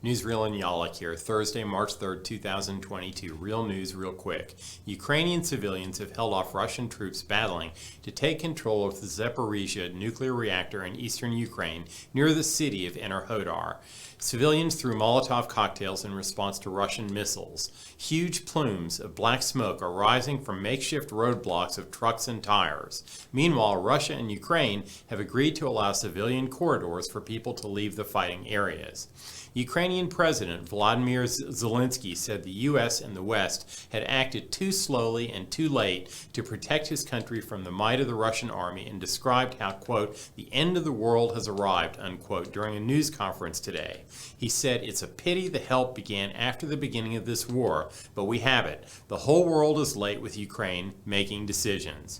Newsreel and Yalek here, Thursday, March 3rd, 2022. Real news, real quick. Ukrainian civilians have held off Russian troops battling to take control of the Zaporizhia nuclear reactor in eastern Ukraine near the city of Enerhodar. Civilians threw Molotov cocktails in response to Russian missiles. Huge plumes of black smoke are rising from makeshift roadblocks of trucks and tires. Meanwhile, Russia and Ukraine have agreed to allow civilian corridors for people to leave the fighting areas. Ukrainian President Vladimir Zelensky said the U.S. and the West had acted too slowly and too late to protect his country from the might of the Russian army and described how, quote, the end of the world has arrived, unquote, during a news conference today. He said, it's a pity the help began after the beginning of this war, but we have it. The whole world is late with Ukraine making decisions.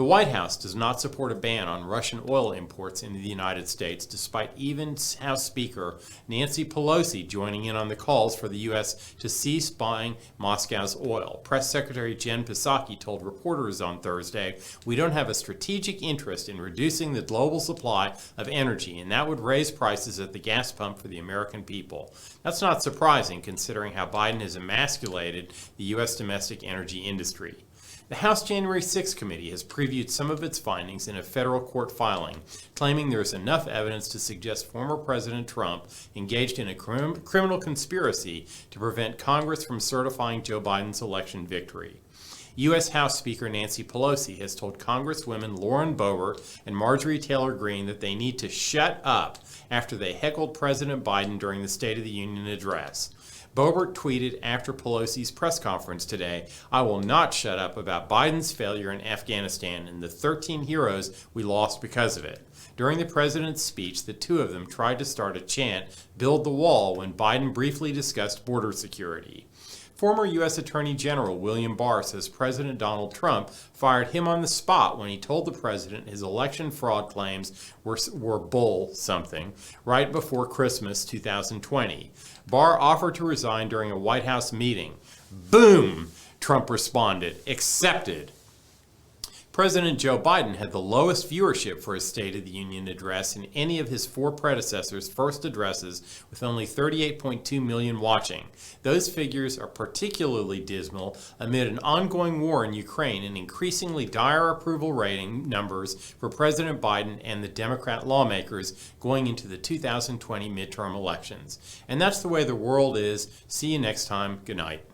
The White House does not support a ban on Russian oil imports into the United States, despite even House Speaker Nancy Pelosi joining in on the calls for the U.S. to cease buying Moscow's oil. Press Secretary Jen Psaki told reporters on Thursday, we don't have a strategic interest in reducing the global supply of energy, and that would raise prices at the gas pump for the American people. That's not surprising, considering how Biden has emasculated the U.S. domestic energy industry. The House January 6 committee has previewed some of its findings in a federal court filing, claiming there is enough evidence to suggest former President Trump engaged in a criminal conspiracy to prevent Congress from certifying Joe Biden's election victory. U.S. House Speaker Nancy Pelosi has told Congresswomen Lauren Boebert and Marjorie Taylor Greene that they need to shut up after they heckled President Biden during the State of the Union address. Boebert tweeted after Pelosi's press conference today, I will not shut up about Biden's failure in Afghanistan and the 13 heroes we lost because of it. During the president's speech, the two of them tried to start a chant, Build the Wall, when Biden briefly discussed border security. Former U.S. Attorney General William Barr says President Donald Trump fired him on the spot when he told the president his election fraud claims were bull something right before Christmas 2020. Barr offered to resign during a White House meeting. Boom! Trump responded, accepted. President Joe Biden had the lowest viewership for his State of the Union address in any of his four predecessors' first addresses, with only 38.2 million watching. Those figures are particularly dismal amid an ongoing war in Ukraine and increasingly dire approval rating numbers for President Biden and the Democrat lawmakers going into the 2020 midterm elections. And that's the way the world is. See you next time. Good night.